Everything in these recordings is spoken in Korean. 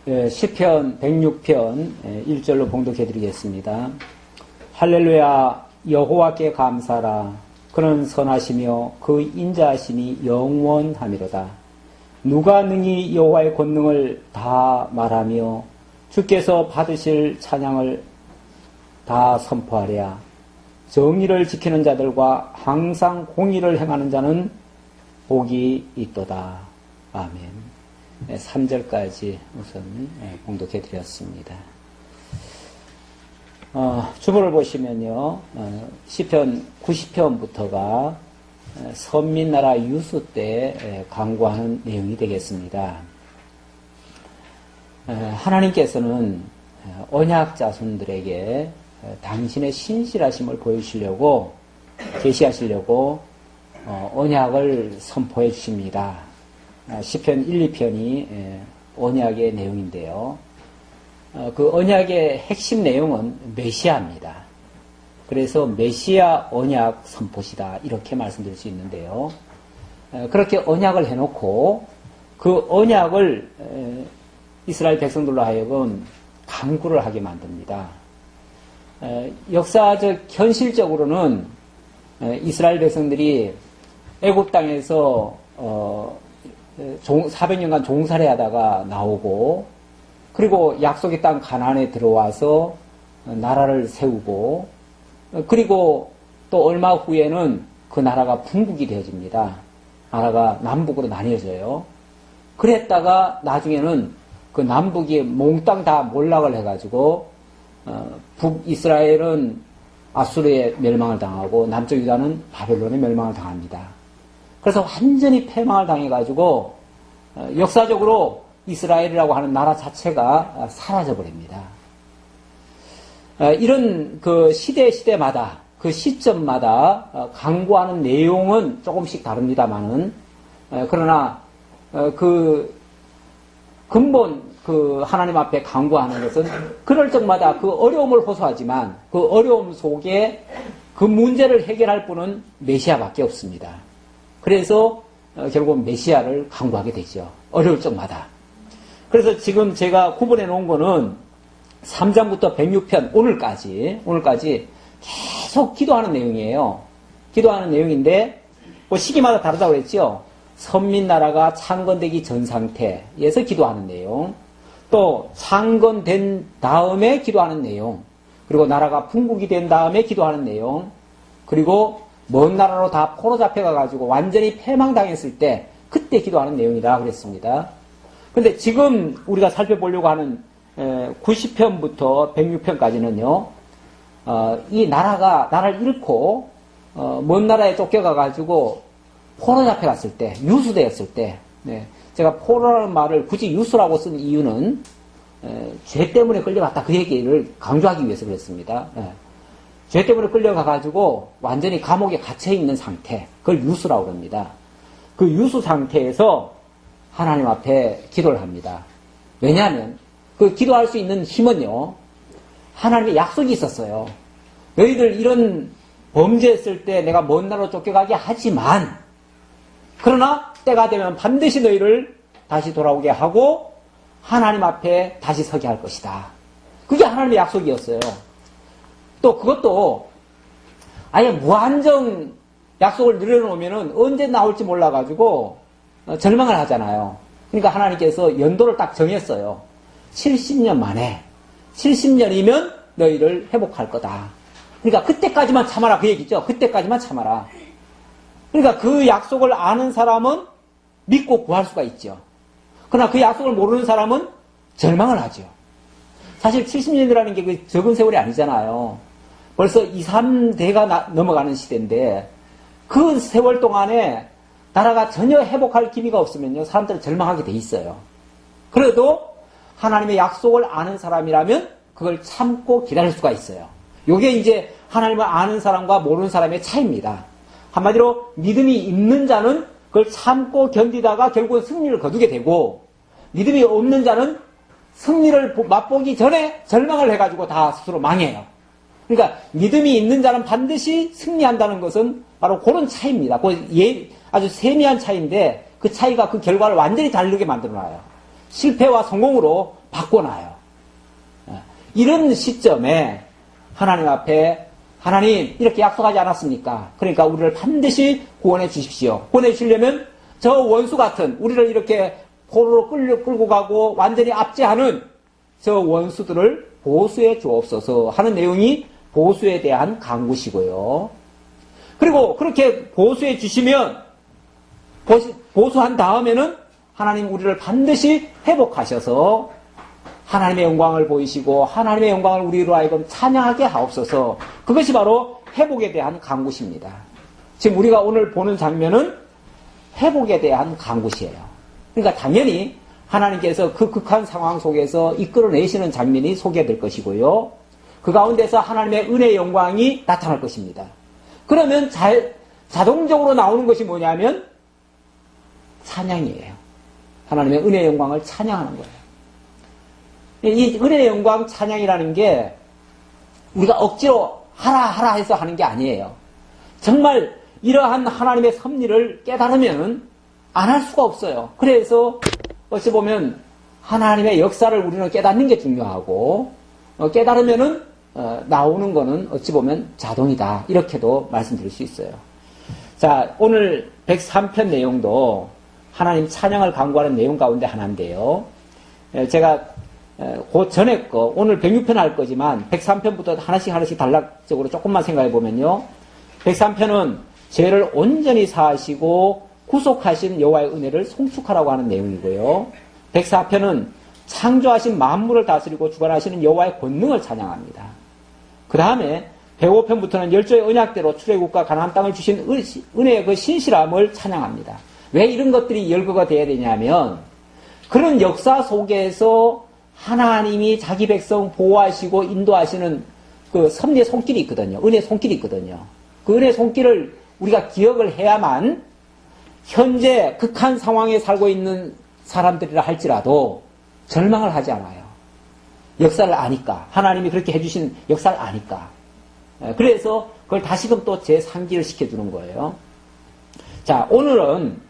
시편 106편 1절로 봉독해 드리겠습니다. 할렐루야, 여호와께 감사라. 그는 선하시며 그 인자하심이 영원하미로다. 누가 능히 여호와의 권능을 다 말하며 주께서 받으실 찬양을 다 선포하랴. 정의를 지키는 자들과 항상 공의를 행하는 자는 복이 있도다. 아멘. 3절까지 우선 봉독해 드렸습니다. 주보를 보시면요, 시편 90편부터가 선민나라 유수 때 강구하는 내용이 되겠습니다. 하나님께서는 언약 자손들에게 당신의 신실하심을 보여주시려고, 계시하시려고 언약을 선포해 주십니다. 시편 1, 2편이 언약의 내용인데요. 그 언약의 핵심 내용은 메시아입니다. 그래서 메시아 언약 선포시다, 이렇게 말씀드릴 수 있는데요. 그렇게 언약을 해놓고 그 언약을 이스라엘 백성들로 하여금 강구를 하게 만듭니다. 역사적 현실적으로는 이스라엘 백성들이 애굽 땅에서 400년간 종살이 하다가 나오고, 그리고 약속의 땅 가나안에 들어와서 나라를 세우고, 그리고 또 얼마 후에는 그 나라가 분국이 되어집니다. 나라가 남북으로 나뉘어져요. 그랬다가 나중에는 그 남북이 몽땅 다 몰락을 해가지고 북이스라엘은 아수르의 멸망을 당하고 남쪽 유다는 바벨론의 멸망을 당합니다. 그래서 완전히 패망을 당해가지고 역사적으로 이스라엘이라고 하는 나라 자체가 사라져버립니다. 이런 그 시대마다, 그 시점마다 강구하는 내용은 조금씩 다릅니다만은, 그러나 그 근본 그 하나님 앞에 강구하는 것은 그럴 적마다 그 어려움을 호소하지만 그 어려움 속에 그 문제를 해결할 분은 메시아밖에 없습니다. 그래서 결국 메시아를 강구하게 되죠. 어려울 적마다. 그래서 지금 제가 구분해 놓은 거는 3장부터 106편 오늘까지 계속 기도하는 내용이에요. 기도하는 내용인데 뭐 시기마다 다르다고 그랬죠. 선민나라가 창건되기 전 상태에서 기도하는 내용, 또 창건된 다음에 기도하는 내용, 그리고 나라가 분국이 된 다음에 기도하는 내용, 그리고 먼 나라로 다 포로 잡혀가가지고 완전히 패망당했을 때 그때 기도하는 내용이다 그랬습니다. 근데 지금 우리가 살펴보려고 하는 90편부터 106편까지는요, 이 나라를 잃고 먼 나라에 쫓겨가가지고 포로 잡혀갔을 때, 유수되었을 때, 제가 포로라는 말을 굳이 유수라고 쓴 이유는 죄 때문에 끌려갔다, 그 얘기를 강조하기 위해서 그랬습니다. 죄 때문에 끌려가가지고 완전히 감옥에 갇혀있는 상태, 그걸 유수라고 합니다. 그 유수 상태에서 하나님 앞에 기도를 합니다. 왜냐하면 그 기도할 수 있는 힘은요, 하나님의 약속이 있었어요. 너희들 이런 범죄했을 때 내가 먼 나라로 쫓겨가게 하지만, 그러나 때가 되면 반드시 너희를 다시 돌아오게 하고 하나님 앞에 다시 서게 할 것이다. 그게 하나님의 약속이었어요. 또 그것도 아예 무한정 약속을 늘려놓으면 언제 나올지 몰라가지고 절망을 하잖아요. 그러니까 하나님께서 연도를 딱 정했어요. 70년 만에, 70년이면 너희를 회복할 거다. 그러니까 그때까지만 참아라, 그 얘기죠. 그때까지만 참아라. 그러니까 그 약속을 아는 사람은 믿고 구할 수가 있죠. 그러나 그 약속을 모르는 사람은 절망을 하죠. 사실 70년이라는 게 그 적은 세월이 아니잖아요. 벌써 2, 3대가 넘어가는 시대인데 그 세월 동안에 나라가 전혀 회복할 기미가 없으면요, 사람들은 절망하게 돼 있어요. 그래도 하나님의 약속을 아는 사람이라면 그걸 참고 기다릴 수가 있어요. 이게 이제 하나님을 아는 사람과 모르는 사람의 차이입니다. 한마디로 믿음이 있는 자는 그걸 참고 견디다가 결국은 승리를 거두게 되고, 믿음이 없는 자는 승리를 맛보기 전에 절망을 해가지고 다 스스로 망해요. 그러니까 믿음이 있는 자는 반드시 승리한다는 것은 바로 그런 차이입니다. 아주 세미한 차이인데 그 차이가 그 결과를 완전히 다르게 만들어놔요. 실패와 성공으로 바꿔놔요. 이런 시점에 하나님 앞에 하나님 이렇게 약속하지 않았습니까? 그러니까 우리를 반드시 구원해 주십시오. 구원해 주시려면 저 원수 같은 우리를 이렇게 포로로 끌고 가고 완전히 압제하는 저 원수들을 보수해 주옵소서 하는 내용이 보수에 대한 강구시고요. 그리고 그렇게 보수해 주시면 보수한 다음에는 하나님 우리를 반드시 회복하셔서 하나님의 영광을 보이시고 하나님의 영광을 우리로 하여금 찬양하게 하옵소서. 그것이 바로 회복에 대한 강구시입니다. 지금 우리가 오늘 보는 장면은 회복에 대한 강구시예요. 그러니까 당연히 하나님께서 그 극한 상황 속에서 이끌어내시는 장면이 소개될 것이고요. 그 가운데서 하나님의 은혜의 영광이 나타날 것입니다. 그러면 자동적으로 나오는 것이 뭐냐면 찬양이에요. 하나님의 은혜의 영광을 찬양하는 거예요. 이 은혜의 영광 찬양이라는 게 우리가 억지로 하라 해서 하는 게 아니에요. 정말 이러한 하나님의 섭리를 깨달으면 안 할 수가 없어요. 그래서 어찌 보면 하나님의 역사를 우리는 깨닫는 게 중요하고 깨달으면은 나오는 거는 어찌 보면 자동이다. 이렇게도 말씀드릴 수 있어요. 자, 오늘 103편 내용도 하나님 찬양을 강구하는 내용 가운데 하나인데요. 제가 그 전에 거 오늘 106편 할 거지만 103편부터 하나씩 단락적으로 조금만 생각해 보면요. 103편은 죄를 온전히 사하시고 구속하신 여호와의 은혜를 송축하라고 하는 내용이고요. 104편은 창조하신 만물을 다스리고 주관하시는 여호와의 권능을 찬양합니다. 그 다음에 105편부터는 열조의 언약대로 출애굽과 가나안 땅을 주신 은혜의 그 신실함을 찬양합니다. 왜 이런 것들이 열거가 돼야 되냐면 그런 역사 속에서 하나님이 자기 백성 보호하시고 인도하시는 그 섭리의 손길이 있거든요. 은혜의 손길이 있거든요. 그 은혜의 손길을 우리가 기억을 해야만 현재 극한 상황에 살고 있는 사람들이라 할지라도 절망을 하지 않아요. 역사를 아니까. 하나님이 그렇게 해주신 역사를 아니까. 그래서 그걸 다시금 또 재상기를 시켜주는 거예요. 자, 오늘은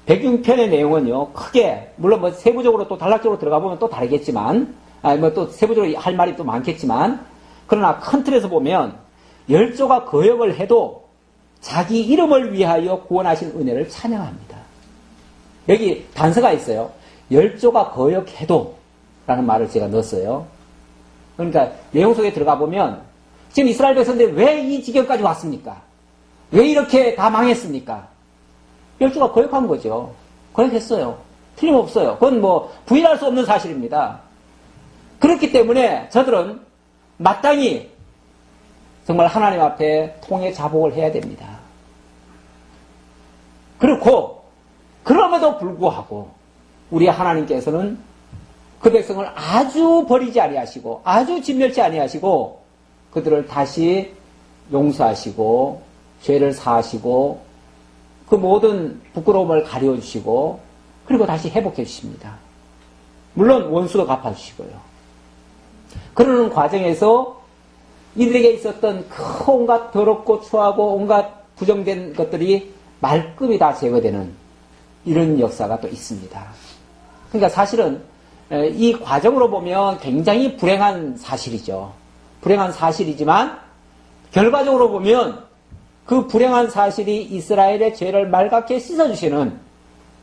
106편의 내용은요, 크게, 물론 뭐 세부적으로 또 단락적으로 들어가 보면 또 다르겠지만, 뭐 또 세부적으로 할 말이 또 많겠지만, 그러나 큰 틀에서 보면, 열조가 거역을 해도 자기 이름을 위하여 구원하신 은혜를 찬양합니다. 여기 단서가 있어요. 열조가 거역해도 라는 말을 제가 넣었어요. 그러니까 내용 속에 들어가 보면 지금 이스라엘 백성들이 왜 이 지경까지 왔습니까? 왜 이렇게 다 망했습니까? 열조가 거역한 거죠. 거역했어요. 틀림없어요. 그건 뭐 부인할 수 없는 사실입니다. 그렇기 때문에 저들은 마땅히 정말 하나님 앞에 통해 자복을 해야 됩니다. 그렇고 그럼에도 불구하고 우리 하나님께서는 그 백성을 아주 버리지 아니하시고 아주 진멸치 아니하시고 그들을 다시 용서하시고 죄를 사하시고 그 모든 부끄러움을 가려주시고 그리고 다시 회복해 주십니다. 물론 원수도 갚아주시고요. 그러는 과정에서 이들에게 있었던 그 온갖 더럽고 추하고 온갖 부정된 것들이 말끔히 다 제거되는 이런 역사가 또 있습니다. 그러니까 사실은 이 과정으로 보면 굉장히 불행한 사실이죠. 불행한 사실이지만 결과적으로 보면 그 불행한 사실이 이스라엘의 죄를 맑게 씻어주시는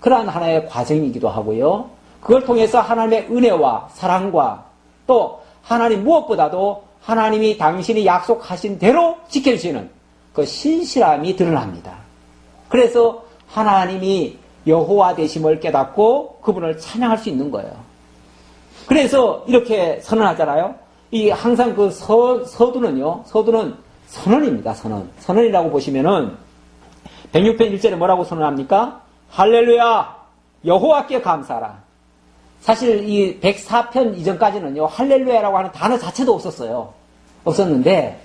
그러한 하나의 과정이기도 하고요. 그걸 통해서 하나님의 은혜와 사랑과 또 하나님 무엇보다도 하나님이 당신이 약속하신 대로 지켜주시는 그 신실함이 드러납니다. 그래서 하나님이 여호와 되심을 깨닫고 그분을 찬양할 수 있는 거예요. 그래서 이렇게 선언하잖아요. 이 항상 그 서두는요. 서두는 선언입니다. 선언이라고 보시면은 106편 1절에 뭐라고 선언합니까? 할렐루야 여호와께 감사하라. 사실 이 104편 이전까지는요. 할렐루야라고 하는 단어 자체도 없었는데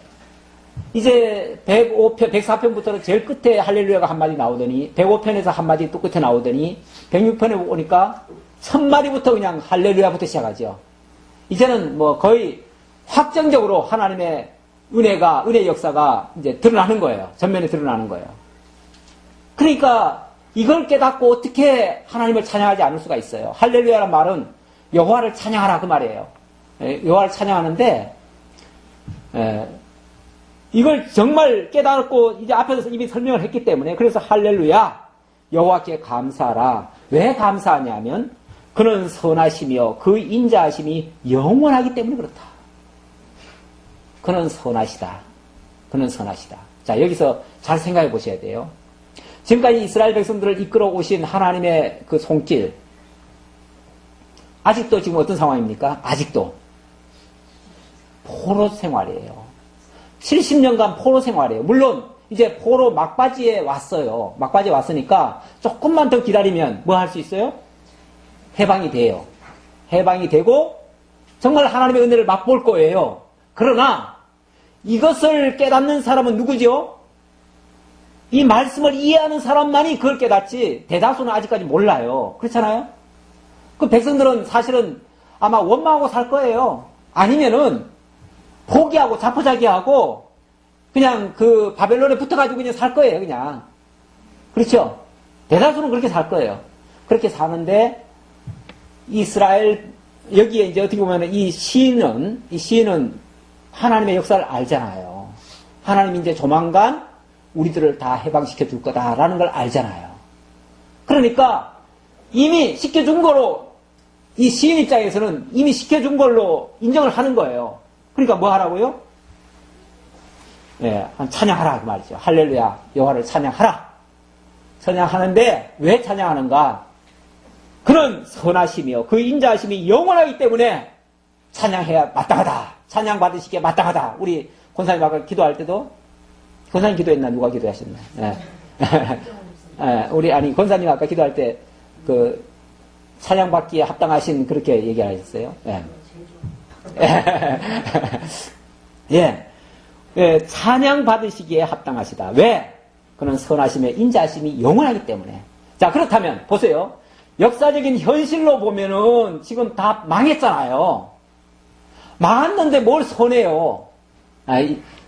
이제 104편부터는 제일 끝에 할렐루야가 한마디 나오더니 105편에서 한마디 또 끝에 나오더니 106편에 보니까 첫 마디부터 그냥 할렐루야부터 시작하죠. 이제는 뭐 거의 확정적으로 하나님의 은혜 역사가 이제 드러나는 거예요. 전면에 드러나는 거예요. 그러니까 이걸 깨닫고 어떻게 하나님을 찬양하지 않을 수가 있어요. 할렐루야란 말은 여호와를 찬양하라 그 말이에요. 여호와를 찬양하는데 이걸 정말 깨닫고 이제 앞에서 이미 설명을 했기 때문에 그래서 할렐루야 여호와께 감사하라. 왜 감사하냐면 그는 선하시며 그 인자하심이 영원하기 때문에 그렇다. 그는 선하시다. 그는 선하시다. 자, 여기서 잘 생각해 보셔야 돼요. 지금까지 이스라엘 백성들을 이끌어 오신 하나님의 그 손길, 아직도 지금 어떤 상황입니까? 아직도 포로 생활이에요. 70년간 포로 생활이에요. 물론 이제 포로 막바지에 왔어요. 막바지에 왔으니까 조금만 더 기다리면 뭐 할 수 있어요? 해방이 돼요. 해방이 되고 정말 하나님의 은혜를 맛볼 거예요. 그러나 이것을 깨닫는 사람은 누구죠? 이 말씀을 이해하는 사람만이 그걸 깨닫지 대다수는 아직까지 몰라요. 그렇잖아요? 그 백성들은 사실은 아마 원망하고 살 거예요. 아니면은 포기하고 자포자기하고 그냥 그 바벨론에 붙어가지고 그냥 살 거예요. 그냥. 그렇죠? 대다수는 그렇게 살 거예요. 그렇게 사는데 이스라엘 여기에 이제 어떻게 보면 이 시인은 하나님의 역사를 알잖아요. 하나님이 이제 조만간 우리들을 다 해방시켜 줄 거다라는 걸 알잖아요. 그러니까 이미 시켜준 거로 이 시인 입장에서는 이미 시켜준 걸로 인정을 하는 거예요. 그러니까 뭐 하라고요? 예, 찬양하라 그 말이죠. 할렐루야 여호와를 찬양하라. 찬양하는데 왜 찬양하는가? 그는 선하시며 그 인자하심이 영원하기 때문에 찬양해야 마땅하다. 찬양 받으시기에 마땅하다. 우리 권사님 아까 기도할 때도 권사님 기도했나 누가 기도하셨나? 예. 예, 우리 아니 권사님 아까 기도할 때 그 찬양 받기에 합당하신 그렇게 얘기하셨어요. 예. 예. 예, 찬양 받으시기에 합당하시다. 왜? 그는 선하심에 인자하심이 영원하기 때문에. 자, 그렇다면 보세요. 역사적인 현실로 보면은 지금 다 망했잖아요. 망했는데 뭘 손해요?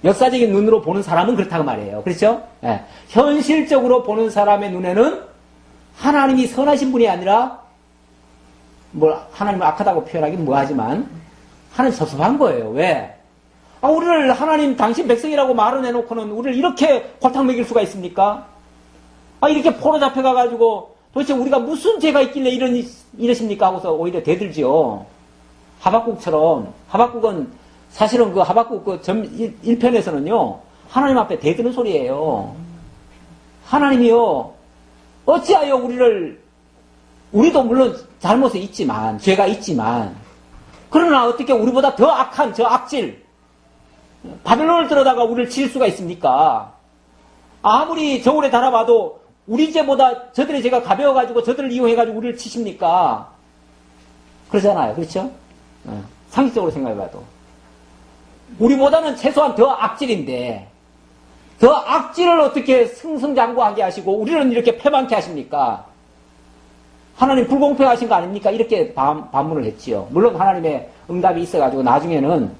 역사적인 눈으로 보는 사람은 그렇다고 말이에요. 그렇죠? 예. 현실적으로 보는 사람의 눈에는 하나님이 선하신 분이 아니라 뭘 하나님을 악하다고 표현하기는 뭐하지만 하나님 섭섭한 거예요. 왜? 우리를 하나님 당신 백성이라고 말을 해놓고는 우리를 이렇게 골탕 먹일 수가 있습니까? 이렇게 포로 잡혀가가지고 도대체 우리가 무슨 죄가 있길래 이러십니까? 하고서 오히려 대들지요. 하박국처럼. 하박국은 사실은 그 하박국 그 1편에서는요. 하나님 앞에 대드는 소리예요. 하나님이요. 어찌하여 우리도 물론 잘못이 있지만, 죄가 있지만, 그러나 어떻게 우리보다 더 악한 저 악질, 바벨론을 들어다가 우리를 칠 수가 있습니까? 아무리 저울에 달아봐도 우리 죄보다 저들의 죄가 가벼워가지고 저들을 이용해가지고 우리를 치십니까? 그러잖아요. 그렇죠? 상식적으로 생각해봐도. 우리보다는 최소한 더 악질인데, 더 악질을 어떻게 승승장구하게 하시고 우리는 이렇게 패망케 하십니까? 하나님 불공평하신 거 아닙니까? 이렇게 반문을 했지요. 물론 하나님의 응답이 있어가지고 나중에는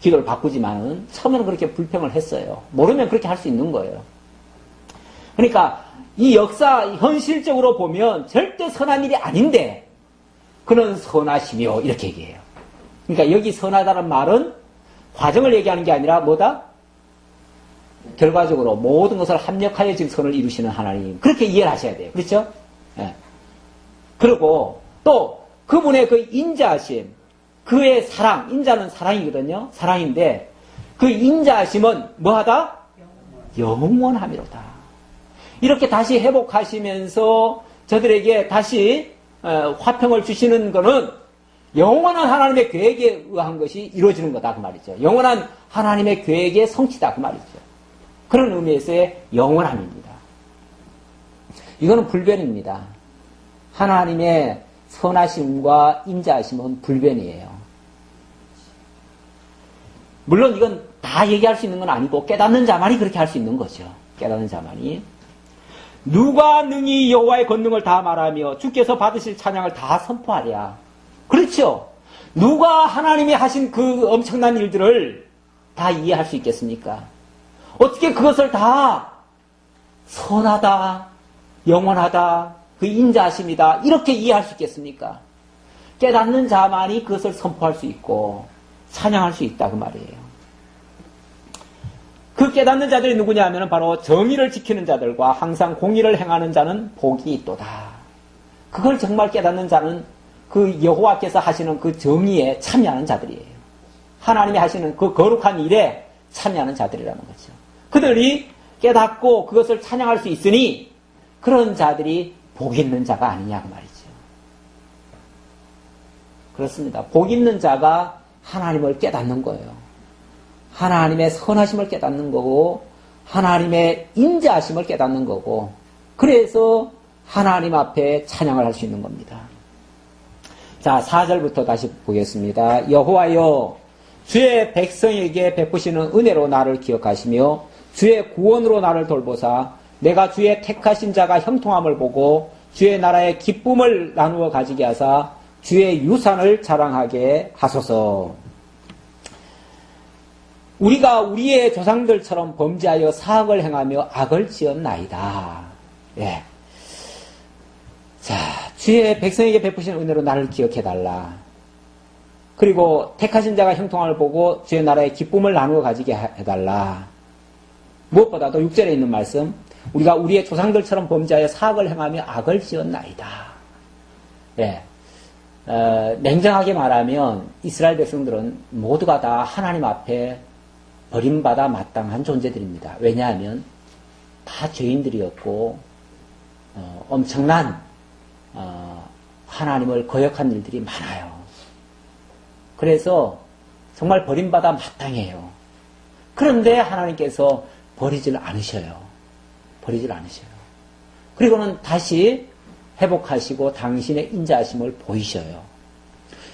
기도를 바꾸지만은 처음에는 그렇게 불평을 했어요. 모르면 그렇게 할 수 있는 거예요. 그러니까 이 역사 현실적으로 보면 절대 선한 일이 아닌데 그는 선하시며 이렇게 얘기해요. 그러니까 여기 선하다는 말은 과정을 얘기하는 게 아니라 뭐다? 결과적으로 모든 것을 합력하여 지금 선을 이루시는 하나님. 그렇게 이해를 하셔야 돼요. 그렇죠? 예. 그리고 또 그분의 그 인자하심, 그의 사랑, 인자는 사랑이거든요. 사랑인데 그 인자하심은 뭐하다? 영원함이로다. 이렇게 다시 회복하시면서 저들에게 다시 화평을 주시는 것은 영원한 하나님의 계획에 의한 것이 이루어지는 거다 그 말이죠. 영원한 하나님의 계획의 성취다 그 말이죠. 그런 의미에서의 영원함입니다. 이거는 불변입니다. 하나님의 선하심과 인자하심은 불변이에요. 물론 이건 다 얘기할 수 있는 건 아니고 깨닫는 자만이 그렇게 할 수 있는 거죠. 깨닫는 자만이. 누가 능히 여호와의 권능을 다 말하며 주께서 받으실 찬양을 다 선포하랴. 그렇죠. 누가 하나님이 하신 그 엄청난 일들을 다 이해할 수 있겠습니까? 어떻게 그것을 다 선하다, 영원하다, 그 인자하심이다 이렇게 이해할 수 있겠습니까? 깨닫는 자만이 그것을 선포할 수 있고 찬양할 수 있다 그 말이에요. 그 깨닫는 자들이 누구냐 하면 바로 정의를 지키는 자들과 항상 공의를 행하는 자는 복이 있도다. 그걸 정말 깨닫는 자는 그 여호와께서 하시는 그 정의에 참여하는 자들이에요. 하나님이 하시는 그 거룩한 일에 참여하는 자들이라는 거죠. 그들이 깨닫고 그것을 찬양할 수 있으니 그런 자들이 복 있는 자가 아니냐 그 말이죠. 그렇습니다. 복 있는 자가 하나님을 깨닫는 거예요. 하나님의 선하심을 깨닫는 거고 하나님의 인자하심을 깨닫는 거고 그래서 하나님 앞에 찬양을 할 수 있는 겁니다. 자, 4절부터 다시 보겠습니다. 여호와여 주의 백성에게 베푸시는 은혜로 나를 기억하시며 주의 구원으로 나를 돌보사 내가 주의 택하신 자가 형통함을 보고 주의 나라의 기쁨을 나누어 가지게 하사 주의 유산을 자랑하게 하소서. 우리가 우리의 조상들처럼 범죄하여 사악을 행하며 악을 지었나이다. 예. 자, 주의 백성에게 베푸신 은혜로 나를 기억해달라. 그리고 택하신 자가 형통함을 보고 주의 나라의 기쁨을 나누어 가지게 해달라. 무엇보다도 6절에 있는 말씀, 우리가 우리의 조상들처럼 범죄하여 사악을 행하며 악을 지었나이다. 예. 냉정하게 말하면 이스라엘 백성들은 모두가 다 하나님 앞에 버림받아 마땅한 존재들입니다. 왜냐하면 다 죄인들이었고 엄청난 하나님을 거역한 일들이 많아요. 그래서 정말 버림받아 마땅해요. 그런데 하나님께서 버리질 않으셔요. 버리질 않으셔요. 그리고는 다시 회복하시고 당신의 인자하심을 보이셔요.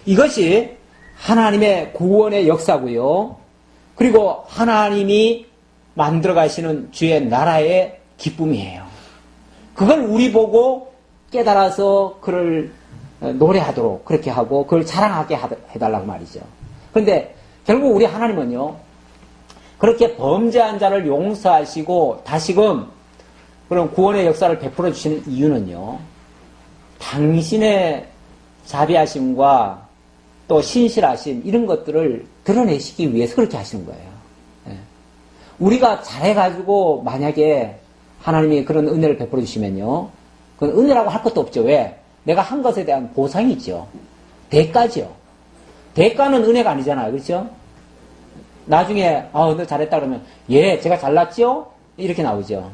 이것이 하나님의 구원의 역사고요. 그리고 하나님이 만들어 가시는 주의 나라의 기쁨이에요. 그걸 우리 보고 깨달아서 그를 노래하도록 그렇게 하고 그걸 자랑하게 해달라고 말이죠. 그런데 결국 우리 하나님은요. 그렇게 범죄한 자를 용서하시고 다시금 그런 구원의 역사를 베풀어 주시는 이유는요. 당신의 자비하심과 또 신실하심 이런 것들을 드러내시기 위해서 그렇게 하시는 거예요. 예. 우리가 잘해가지고 만약에 하나님이 그런 은혜를 베풀어 주시면요. 그건 은혜라고 할 것도 없죠. 왜? 내가 한 것에 대한 보상이 있죠. 대가죠. 대가는 은혜가 아니잖아요. 그렇죠? 나중에 너 잘했다 그러면 예, 제가 잘났죠? 이렇게 나오죠.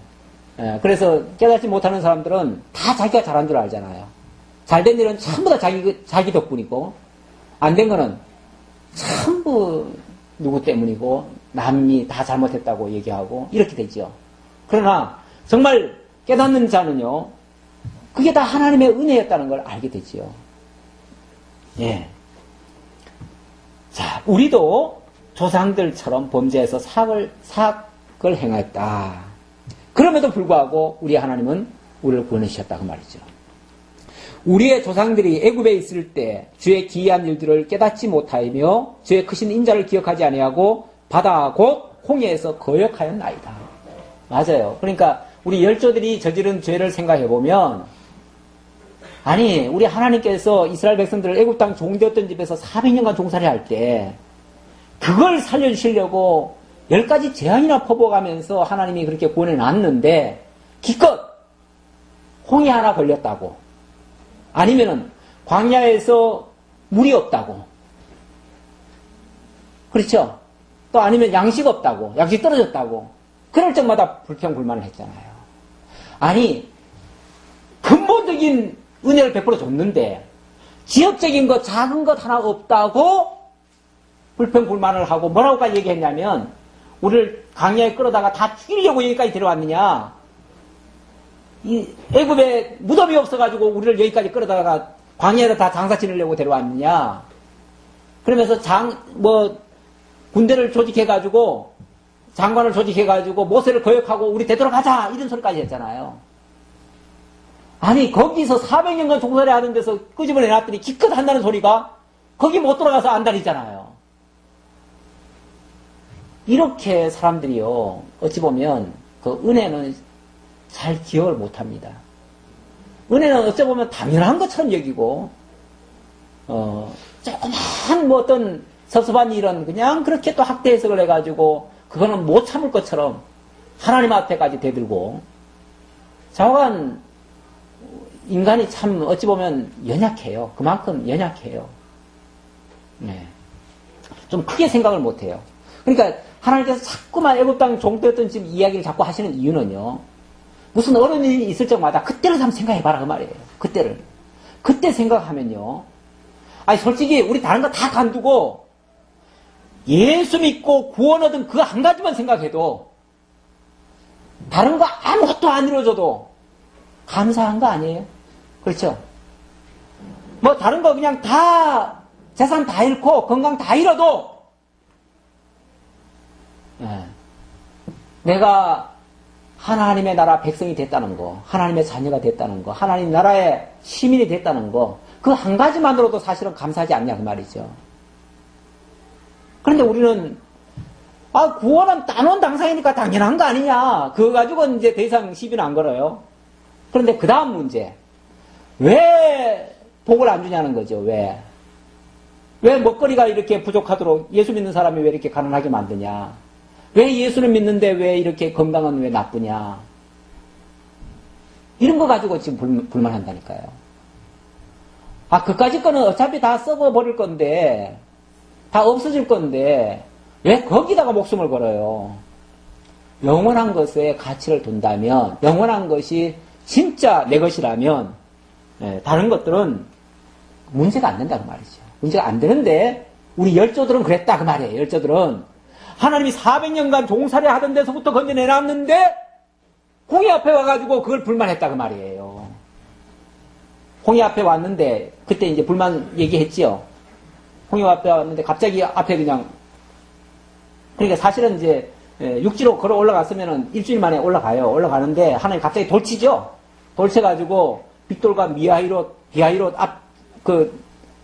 예, 그래서 깨닫지 못하는 사람들은 다 자기가 잘한 줄 알잖아요. 잘된 일은 전부 다 자기 덕분이고 안 된 거는 전부 누구 때문이고 남이 다 잘못했다고 얘기하고 이렇게 되죠. 그러나 정말 깨닫는 자는요. 그게 다 하나님의 은혜였다는 걸 알게 되지요. 예. 자, 우리도 조상들처럼 범죄해서 사악을 행했다. 그럼에도 불구하고 우리 하나님은 우리를 구원하셨다 그 말이죠. 우리의 조상들이 애굽에 있을 때 주의 기이한 일들을 깨닫지 못하며 주의 크신 인자를 기억하지 아니하고 바다 곧 홍해에서 거역하였나이다. 맞아요. 그러니까 우리 열조들이 저지른 죄를 생각해 보면 아니 우리 하나님께서 이스라엘 백성들을 애굽 땅 종되었던 집에서 400년간 종살이 할 때 그걸 살려주시려고 10가지 재앙이나 퍼부어가면서 하나님이 그렇게 구원해 놨는데 기껏 홍해 하나 걸렸다고 아니면은 광야에서 물이 없다고 그렇죠? 또 아니면 양식 없다고 양식 떨어졌다고 그럴 때마다 불평불만을 했잖아요. 아니 근본적인 은혜를 베풀어 줬는데 지역적인 것 작은 것 하나 없다고 불평불만을 하고 뭐라고까지 얘기했냐면 우리를 광야에 끌어다가 다 죽이려고 여기까지 데려왔느냐 이 애굽에 무덤이 없어가지고 우리를 여기까지 끌어다가 광야에다 다 장사 치려고 데려왔느냐 그러면서 군대를 조직해가지고 장관을 조직해가지고 모세를 거역하고 우리 되돌아가자 이런 소리까지 했잖아요. 아니 거기서 400년간 종살이 하는 데서 끄집어내놨더니 기껏 한다는 소리가 거기 못 돌아가서 안달이잖아요. 이렇게 사람들이요 어찌 보면 그 은혜는 잘 기억을 못합니다. 은혜는 어찌 보면 당연한 것처럼 여기고 조그만 뭐 어떤 섭섭한 일은 그냥 그렇게 또 학대 해석을 해가지고 그거는 못 참을 것처럼 하나님 앞에까지 대들고 좌우간 인간이 참 어찌 보면 연약해요. 그만큼 연약해요. 네. 좀 크게 생각을 못해요. 그러니까 하나님께서 자꾸만 애굽 땅 종되었던 지금 이야기를 자꾸 하시는 이유는요. 무슨 어려운 일이 있을 적마다 그때를 한번 생각해봐라 그 말이에요. 그때를. 그때 생각하면요. 아니 솔직히 우리 다른 거 다 간두고 예수 믿고 구원 얻은 그 한 가지만 생각해도 다른 거 아무것도 안 이루어져도 감사한 거 아니에요? 그렇죠? 뭐 다른 거 그냥 다 재산 다 잃고 건강 다 잃어도 내가 하나님의 나라 백성이 됐다는 거, 하나님의 자녀가 됐다는 거, 하나님 나라의 시민이 됐다는 거, 그 한 가지만으로도 사실은 감사하지 않냐 그 말이죠. 그런데 우리는 구원은 따놓은 당상이니까 당연한 거 아니냐. 그거 가지고 이제 더 이상 시비는 안 걸어요. 그런데 그 다음 문제. 왜 복을 안 주냐는 거죠. 왜 먹거리가 이렇게 부족하도록 예수 믿는 사람이 왜 이렇게 가난하게 만드냐. 왜 예수를 믿는데 왜 이렇게 건강은 왜 나쁘냐. 이런 거 가지고 지금 불만한다니까요. 그까짓 거는 어차피 다 썩어버릴 건데, 다 없어질 건데, 왜 거기다가 목숨을 걸어요? 영원한 것에 가치를 둔다면, 영원한 것이 진짜 내 것이라면, 다른 것들은 문제가 안 된다 그 말이죠. 문제가 안 되는데, 우리 열조들은 그랬다 그 말이에요. 열조들은. 하나님이 400년간 종살이 하던 데서부터 건져내놨는데, 홍해 앞에 와가지고 그걸 불만했다 그 말이에요. 홍해 앞에 왔는데, 그때 이제 불만 얘기했지요. 홍해 앞에 왔는데, 갑자기 앞에 그냥, 그러니까 사실은 이제, 육지로 걸어 올라갔으면은 일주일 만에 올라가요. 올라가는데, 하나님 갑자기 돌치죠? 돌쳐가지고, 빅돌과 비하이로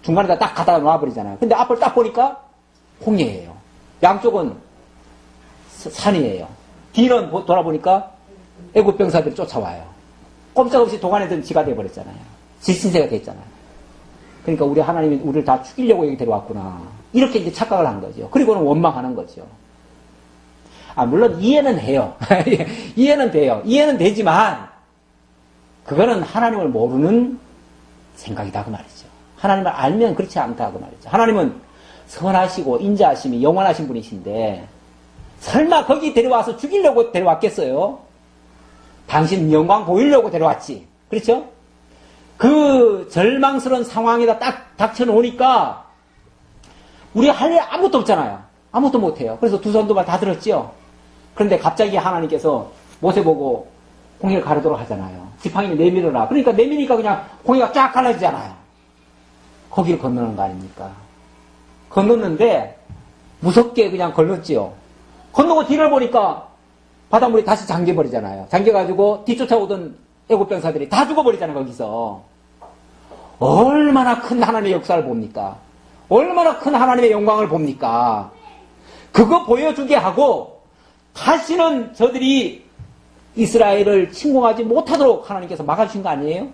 중간에다 딱 갖다가 놔버리잖아요. 근데 앞을 딱 보니까, 홍해예요. 양쪽은 산이에요. 뒤는 돌아보니까, 애굽 병사들이 쫓아와요. 꼼짝없이 도간에든 지가 돼버렸잖아요. 질신세가 됐잖아요. 그러니까 우리 하나님이 우리를 다 죽이려고 여기 데려왔구나. 이렇게 이제 착각을 한 거죠. 그리고는 원망하는 거죠. 물론 이해는 해요. 이해는 돼요. 이해는 되지만 그거는 하나님을 모르는 생각이다 그 말이죠. 하나님을 알면 그렇지 않다 그 말이죠. 하나님은 선하시고 인자하심이 영원하신 분이신데 설마 거기 데려와서 죽이려고 데려왔겠어요? 당신 영광 보이려고 데려왔지. 그렇죠? 그 절망스러운 상황에다 딱 닥쳐놓으니까 우리 할 일 아무것도 없잖아요. 아무것도 못해요. 그래서 두 손 두 발 다 들었죠. 그런데 갑자기 하나님께서 모세 보고 홍해를 가르도록 하잖아요. 지팡이를 내밀어라. 그러니까 내미니까 그냥 홍해가 쫙 갈라지잖아요. 거기를 건너는 거 아닙니까? 건넜는데 무섭게 그냥 건넜지요. 건너고 뒤를 보니까 바닷물이 다시 잠겨버리잖아요. 잠겨가지고 뒤쫓아오던 애국 병사들이 다 죽어버리잖아요. 거기서. 얼마나 큰 하나님의 역사를 봅니까? 얼마나 큰 하나님의 영광을 봅니까? 그거 보여주게 하고 다시는 저들이 이스라엘을 침공하지 못하도록 하나님께서 막아주신 거 아니에요?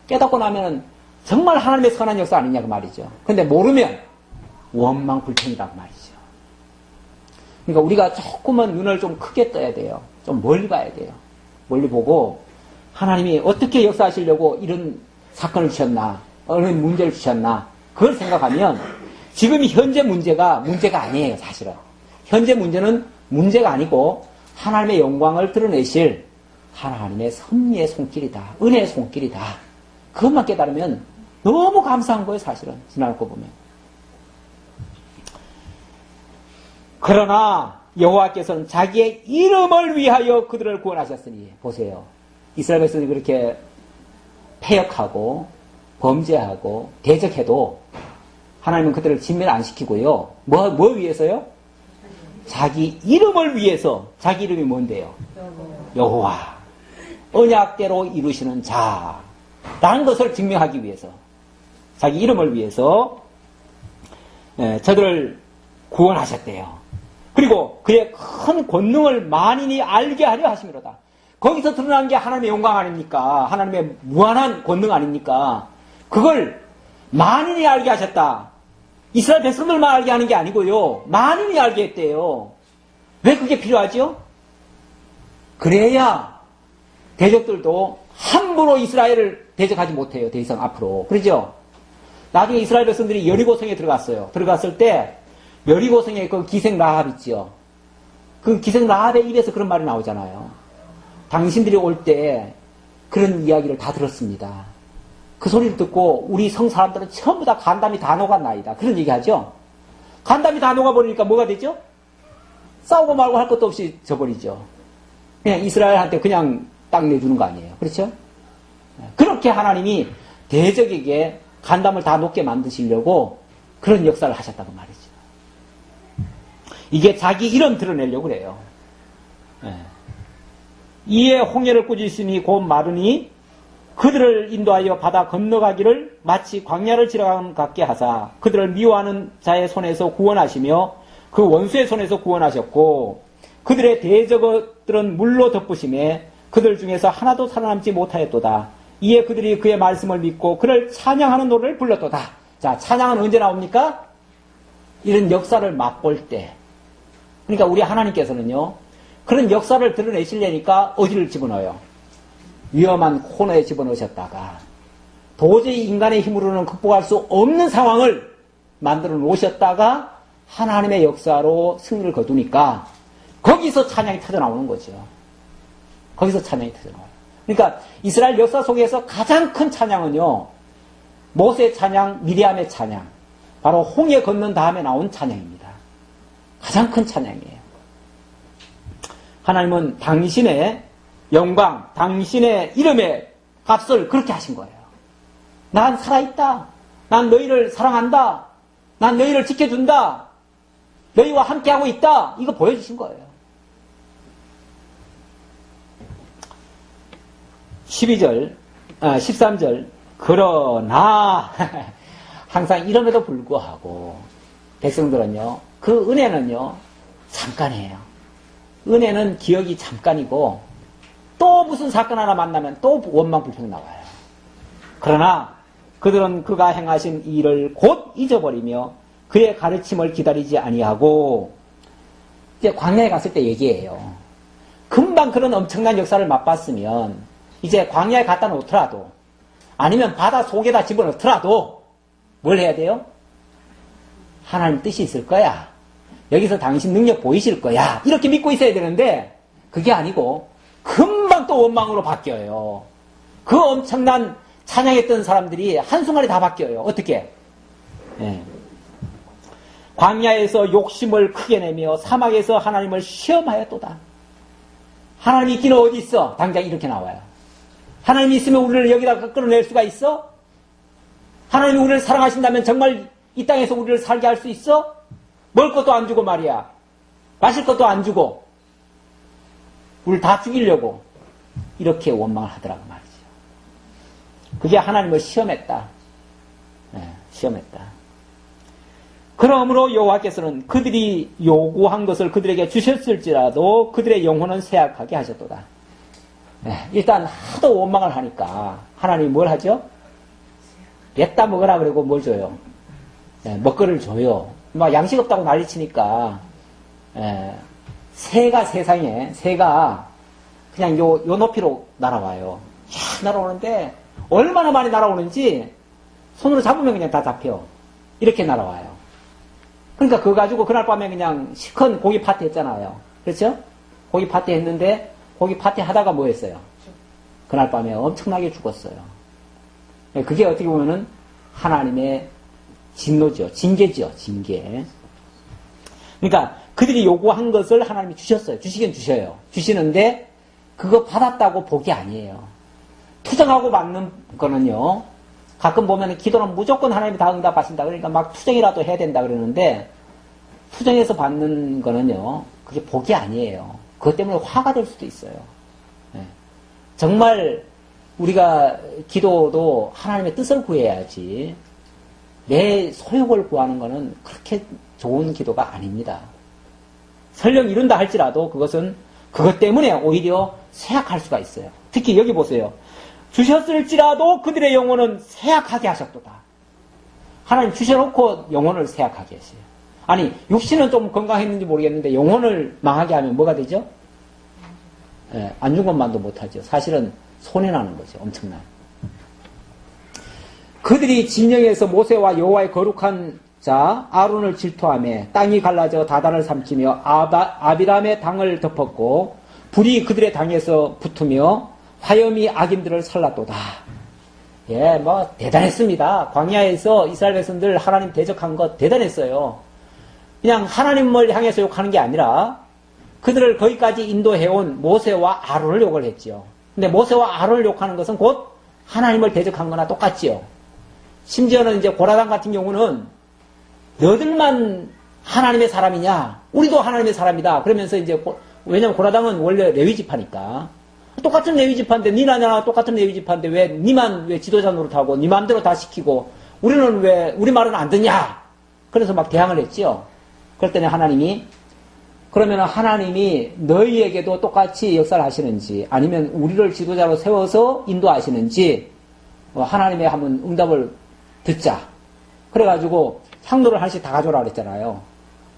깨닫고 나면은 정말 하나님의 선한 역사 아니냐 그 말이죠. 근데 모르면 원망불평이다 그 말이죠. 그러니까 우리가 조금은 눈을 좀 크게 떠야 돼요. 좀 멀리 봐야 돼요. 멀리 보고 하나님이 어떻게 역사하시려고 이런 사건을 주셨나, 어느 문제를 주셨나 그걸 생각하면 지금 현재 문제가 아니에요. 사실은 현재 문제는 문제가 아니고 하나님의 영광을 드러내실 하나님의 섭리의 손길이다. 은혜의 손길이다. 그것만 깨달으면 너무 감사한 거예요. 사실은 지나고 보면. 그러나 여호와께서는 자기의 이름을 위하여 그들을 구원하셨으니 보세요. 이스라엘 백성이 그렇게 패역하고 범죄하고 대적해도 하나님은 그들을 진멸 안 시키고요. 뭐 위해서요? 자기 이름을 위해서. 자기 이름이 뭔데요? 여호와. 언약대로 이루시는 자. 라는 것을 증명하기 위해서. 자기 이름을 위해서 저들을 구원하셨대요. 그리고 그의 큰 권능을 만인이 알게 하려 하심이로다. 거기서 드러나는 게 하나님의 영광 아닙니까? 하나님의 무한한 권능 아닙니까? 그걸 만인이 알게 하셨다. 이스라엘 백성들만 알게 하는 게 아니고요. 만인이 알게 했대요. 왜 그게 필요하죠? 그래야 대적들도 함부로 이스라엘을 대적하지 못해요. 더 이상 앞으로. 그러죠? 나중에 이스라엘 백성들이 여리고성에 들어갔어요. 들어갔을 때 여리고성에 그 기생 라합 있죠. 그 기생 라합의 입에서 그런 말이 나오잖아요. 당신들이 올 때 그런 이야기를 다 들었습니다. 그 소리를 듣고 우리 성 사람들은 전부 다 간담이 다 녹았나이다. 그런 얘기하죠. 간담이 다 녹아버리니까 뭐가 되죠? 싸우고 말고 할 것도 없이 져버리죠. 그냥 이스라엘한테 그냥 딱 내주는 거 아니에요. 그렇죠? 그렇게 하나님이 대적에게 간담을 다 녹게 만드시려고 그런 역사를 하셨다고 말이죠. 이게 자기 이름 드러내려고 그래요. 이에 홍해를 꾸짖으니 곧 마르니 그들을 인도하여 바다 건너가기를 마치 광야를 지나간 같게 하사 그들을 미워하는 자의 손에서 구원하시며 그 원수의 손에서 구원하셨고 그들의 대적들은 물로 덮으심에 그들 중에서 하나도 살아남지 못하였도다. 이에 그들이 그의 말씀을 믿고 그를 찬양하는 노래를 불렀도다. 자, 찬양은 언제 나옵니까? 이런 역사를 맛볼 때. 그러니까 우리 하나님께서는요, 그런 역사를 드러내시려니까 어디를 집어넣어요? 위험한 코너에 집어넣으셨다가 도저히 인간의 힘으로는 극복할 수 없는 상황을 만들어 놓으셨다가 하나님의 역사로 승리를 거두니까 거기서 찬양이 터져나오는 거죠. 거기서 찬양이 터져나와요. 그러니까 이스라엘 역사 속에서 가장 큰 찬양은요, 모세의 찬양, 미리암의 찬양, 바로 홍해 건넌 다음에 나온 찬양입니다. 가장 큰 찬양이에요. 하나님은 당신의 영광, 당신의 이름의 값을 그렇게 하신 거예요. 난 살아있다. 난 너희를 사랑한다. 난 너희를 지켜준다. 너희와 함께하고 있다. 이거 보여주신 거예요. 13절. 그러나, 항상 이름에도 불구하고, 백성들은요, 그 은혜는요, 잠깐이에요. 은혜는 기억이 잠깐이고, 또 무슨 사건 하나 만나면 또 원망 불평 나와요. 그러나 그들은 그가 행하신 일을 곧 잊어버리며 그의 가르침을 기다리지 아니하고, 이제 광야에 갔을 때 얘기해요. 금방 그런 엄청난 역사를 맛봤으면 이제 광야에 갖다 놓더라도 아니면 바다 속에다 집어넣더라도 뭘 해야 돼요? 하나님 뜻이 있을 거야. 여기서 당신 능력 보이실 거야. 이렇게 믿고 있어야 되는데 그게 아니고 금방 또 원망으로 바뀌어요. 그 엄청난 찬양했던 사람들이 한순간에 다 바뀌어요. 어떻게? 광야에서 욕심을 크게 내며 사막에서 하나님을 시험하였도다. 하나님이 있기는 어디 있어? 당장 이렇게 나와요. 하나님이 있으면 우리를 여기다 끌어낼 수가 있어? 하나님이 우리를 사랑하신다면 정말 이 땅에서 우리를 살게 할 수 있어? 먹을 것도 안 주고 말이야. 마실 것도 안 주고 우리를 다 죽이려고 이렇게 원망을 하더라고 말이죠. 그게 하나님을 시험했다. 시험했다. 그러므로 여호와께서는 그들이 요구한 것을 그들에게 주셨을지라도 그들의 영혼은 쇠약하게 하셨도다. 일단 하도 원망을 하니까 하나님이 뭘 하죠? 냈다 먹으라 그러고 뭘 줘요? 먹거리를 줘요. 막 양식 없다고 난리치니까 새가 세상에 새가 그냥 요 높이로 날아와요. 쫙 날아오는데 얼마나 많이 날아오는지 손으로 잡으면 그냥 다 잡혀. 이렇게 날아와요. 그러니까 그거 가지고 그날 밤에 그냥 시큰 고기 파티 했잖아요. 그렇죠? 고기 파티 했는데 고기 파티 하다가 뭐 했어요? 그날 밤에 엄청나게 죽었어요. 그게 어떻게 보면은 하나님의 진노죠. 징계죠. 징계. 그러니까 그들이 요구한 것을 하나님이 주셨어요. 주시긴 주셔요. 주시는데 그거 받았다고 복이 아니에요. 투정하고 받는 거는요. 가끔 보면 기도는 무조건 하나님이 다 응답하신다. 그러니까 막 투정이라도 해야 된다 그러는데 투정해서 받는 거는요. 그게 복이 아니에요. 그것 때문에 화가 될 수도 있어요. 정말 우리가 기도도 하나님의 뜻을 구해야지 내 소욕을 구하는 거는 그렇게 좋은 기도가 아닙니다. 설령 이룬다 할지라도 그것은 그것 때문에 오히려 쇠약할 수가 있어요. 특히 여기 보세요. 주셨을지라도 그들의 영혼은 쇠약하게 하셨도다. 하나님 주셔놓고 영혼을 쇠약하게 했어요. 아니, 육신은 좀 건강했는지 모르겠는데 영혼을 망하게 하면 뭐가 되죠? 예, 안 준 것만도 못하죠. 사실은 손해나는 거죠. 엄청난. 그들이 진영에서 모세와 여호와의 거룩한 자 아론을 질투하며 땅이 갈라져 다단을 삼키며 아비람의 당을 덮었고 불이 그들의 당에서 붙으며 화염이 악인들을 살랐도다. 예, 뭐 대단했습니다. 광야에서 이스라엘 백성들 하나님 대적한 거 대단했어요. 그냥 하나님을 향해서 욕하는 게 아니라 그들을 거기까지 인도해온 모세와 아론을 욕을 했지요. 근데 모세와 아론을 욕하는 것은 곧 하나님을 대적한 거나 똑같지요. 심지어는 이제 고라당 같은 경우는 너들만 하나님의 사람이냐? 우리도 하나님의 사람이다. 그러면서 이제 왜냐면 고라당은 원래 레위 지파니까 똑같은 레위 지파인데 니나 나나 똑같은 레위 지파인데 왜 니만 왜 지도자 노릇하고 니 마음대로 다 시키고 우리는 왜 우리 말은 안 듣냐? 그래서 막 대항을 했지요. 그랬더니 하나님이 그러면 하나님이 너희에게도 똑같이 역사를 하시는지 아니면 우리를 지도자로 세워서 인도하시는지 하나님의 한번 응답을 듣자. 그래가지고 향로를 하나씩 다 가져오라 그랬잖아요.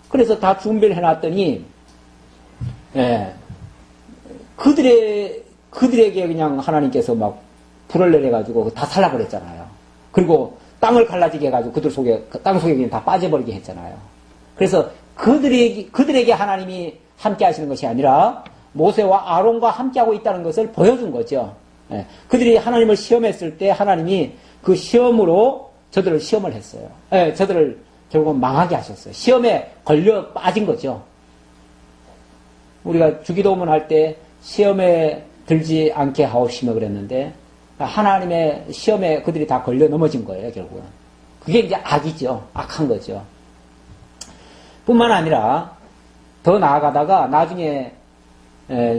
그래서 다 준비를 해놨더니 예, 그들에게 그냥 하나님께서 막 불을 내려가지고 다 살라버렸잖아요. 그리고 땅을 갈라지게 해가지고 그들 속에 땅 속에 그냥 다 빠져버리게 했잖아요. 그래서 그들에게 하나님이 함께 하시는 것이 아니라 모세와 아론과 함께하고 있다는 것을 보여준 거죠. 예, 그들이 하나님을 시험했을 때 하나님이 그 시험으로 저들을 시험을 했어요. 예, 저들을 결국은 망하게 하셨어요. 시험에 걸려 빠진 거죠. 우리가 주기도문 할 때 시험에 들지 않게 하옵시며 그랬는데 하나님의 시험에 그들이 다 걸려 넘어진 거예요, 결국은. 그게 이제 악이죠. 악한 거죠. 뿐만 아니라 더 나아가다가 나중에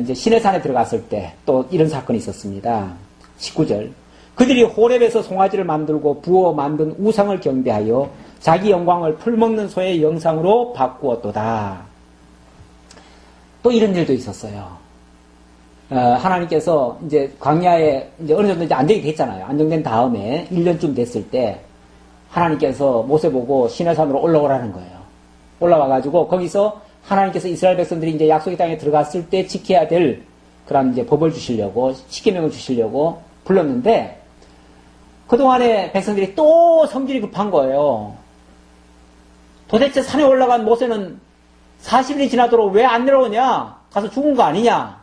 이제 시내산에 들어갔을 때 또 이런 사건이 있었습니다. 19절. 그들이 호렙에서 송아지를 만들고 부어 만든 우상을 경배하여 자기 영광을 풀먹는 소의 영상으로 바꾸었도다. 또 이런 일도 있었어요. 하나님께서 이제 광야에 이제 어느 정도 이제 안정이 됐잖아요. 안정된 다음에 1년쯤 됐을 때 하나님께서 모세 보고 시내산으로 올라오라는 거예요. 올라와가지고 거기서 하나님께서 이스라엘 백성들이 이제 약속의 땅에 들어갔을 때 지켜야 될 그런 이제 법을 주시려고 십계명을 주시려고 불렀는데 그동안에 백성들이 또 성질이 급한 거예요. 도대체 산에 올라간 모세는 40일이 지나도록 왜 안 내려오냐? 가서 죽은 거 아니냐?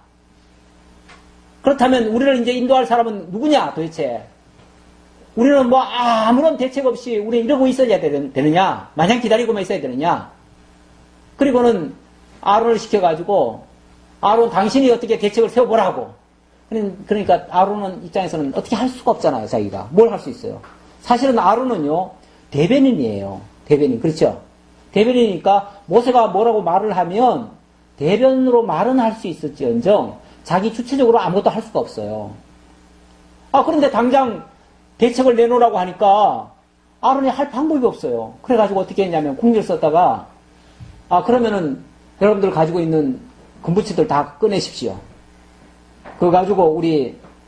그렇다면 우리를 이제 인도할 사람은 누구냐 도대체? 우리는 뭐 아무런 대책 없이 우리는 이러고 있어야 되느냐? 마냥 기다리고만 있어야 되느냐? 그리고는 아론을 시켜가지고 아론 당신이 어떻게 대책을 세워보라고. 그러니까 아론은 입장에서는 어떻게 할 수가 없잖아요. 자기가. 뭘 할 수 있어요. 사실은 아론은요. 대변인이에요. 대변인. 그렇죠? 대변인이니까 모세가 뭐라고 말을 하면 대변으로 말은 할 수 있을지언정 자기 주체적으로 아무것도 할 수가 없어요. 그런데 당장 대책을 내놓으라고 하니까 아론이 할 방법이 없어요. 그래가지고 어떻게 했냐면 국리를 썼다가 그러면은 여러분들 가지고 있는 금부치들 다 꺼내십시오. 그거 가지고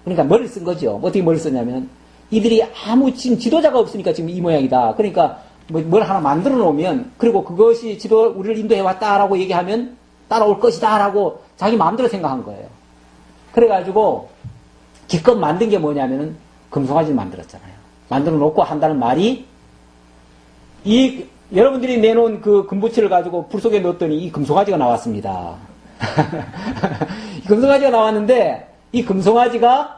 그러니까 머리를 쓴 거죠. 어떻게 머리를 썼냐면 이들이 지금 지도자가 없으니까 지금 이 모양이다. 그러니까 뭘 하나 만들어 놓으면 그리고 그것이 우리를 인도해 왔다라고 얘기하면 따라올 것이다라고 자기 마음대로 생각한 거예요. 그래가지고 기껏 만든 게 뭐냐면은 금송아지를 만들었잖아요. 만들어 놓고 한다는 말이 여러분들이 내놓은 그 금부치를 가지고 불 속에 넣었더니 이 금송아지가 나왔습니다. 이 금송아지가 나왔는데 이 금송아지라고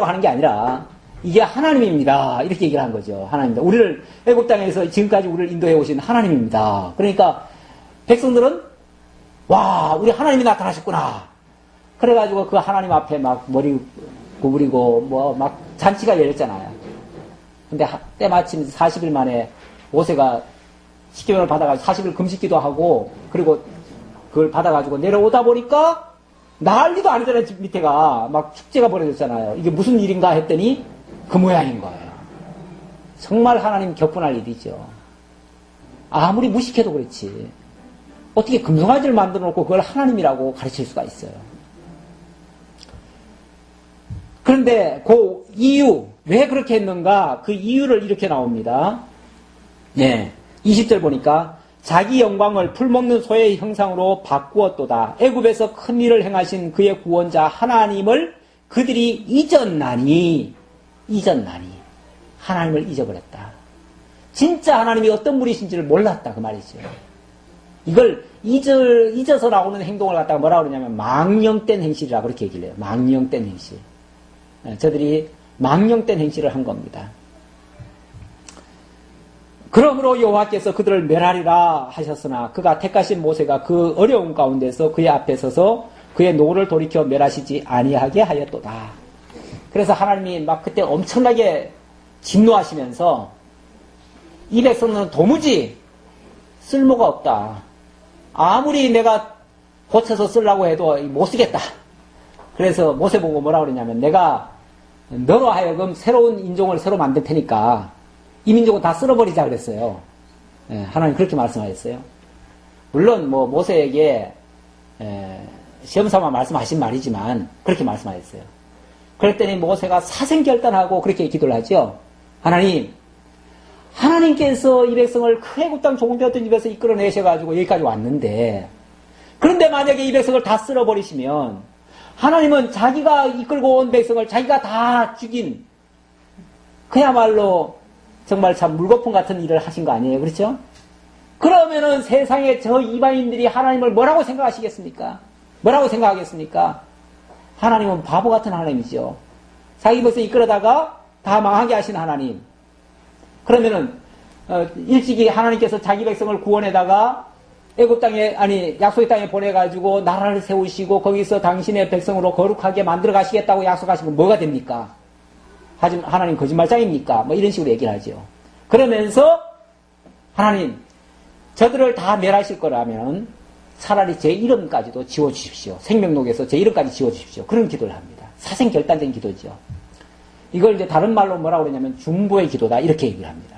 하는 게 아니라 이게 하나님입니다. 이렇게 얘기를 한 거죠. 하나님입니다. 우리를 애국 땅에서 지금까지 우리를 인도해 오신 하나님입니다. 그러니까 백성들은 와 우리 하나님이 나타나셨구나. 그래가지고 그 하나님 앞에 막 머리 구부리고 뭐 막 잔치가 열렸잖아요. 근데 때마침 40일 만에 모세가 십계명을 받아가지고 40일 금식기도 하고 그리고 그걸 받아가지고 내려오다 보니까 난리도 아니잖아요. 집 밑에가 막 축제가 벌어졌잖아요. 이게 무슨 일인가 했더니 그 모양인 거예요. 정말 하나님 격분할 일이죠. 아무리 무식해도 그렇지 어떻게 금송아지를 만들어 놓고 그걸 하나님이라고 가르칠 수가 있어요. 그런데 그 이유 왜 그렇게 했는가? 그 이유를 이렇게 나옵니다. 네. 20절 보니까 자기 영광을 풀먹는 소의 형상으로 바꾸었도다. 애굽에서 큰 일을 행하신 그의 구원자 하나님을 그들이 잊었나니 하나님을 잊어버렸다. 진짜 하나님이 어떤 분이신지를 몰랐다 그 말이죠. 이걸 잊어서 나오는 행동을 갖다가 뭐라고 그러냐면 망령된 행실이라고 그렇게 얘기를 해요. 망령된 행실. 저들이 망령된 행실을 한 겁니다. 그러므로 여호와께서 그들을 멸하리라 하셨으나 그가 택하신 모세가 그 어려운 가운데서 그의 앞에 서서 그의 노를 돌이켜 멸하시지 아니하게 하였도다. 그래서 하나님이 막 그때 엄청나게 진노하시면서 이 백성은 도무지 쓸모가 없다. 아무리 내가 고쳐서 쓰려고 해도 못 쓰겠다. 그래서 모세 보고 뭐라 그러냐면 내가 너로 하여금 새로운 인종을 새로 만들 테니까 이 민족은 다 쓸어버리자 그랬어요. 예, 하나님 그렇게 말씀하셨어요. 물론 뭐 모세에게 시험삼아 말씀하신 말이지만 그렇게 말씀하셨어요. 그랬더니 모세가 사생결단하고 그렇게 기도를 하죠. 하나님께서 이 백성을 그 애굽 땅 종되었던 집에서 이끌어내셔가지고 여기까지 왔는데 그런데 만약에 이 백성을 다 쓸어버리시면 하나님은 자기가 이끌고 온 백성을 자기가 다 죽인 그야말로 정말 참 물거품 같은 일을 하신 거 아니에요? 그렇죠? 그러면은 세상에 저 이방인들이 하나님을 뭐라고 생각하시겠습니까? 뭐라고 생각하겠습니까? 하나님은 바보 같은 하나님이죠. 자기 백성 이끌어다가 다 망하게 하신 하나님. 그러면은 일찍이 하나님께서 자기 백성을 구원에다가 애굽 땅에 약속의 땅에 보내가지고 나라를 세우시고 거기서 당신의 백성으로 거룩하게 만들어 가시겠다고 약속하시면 뭐가 됩니까? 하지만 하나님 거짓말장입니까? 뭐 이런 식으로 얘기를 하죠. 그러면서 하나님 저들을 다 멸하실 거라면 차라리 제 이름까지도 지워주십시오. 생명록에서 제 이름까지 지워주십시오. 그런 기도를 합니다. 사생결단된 기도죠. 이걸 이제 다른 말로 뭐라고 그러냐면 중보의 기도다 이렇게 얘기를 합니다.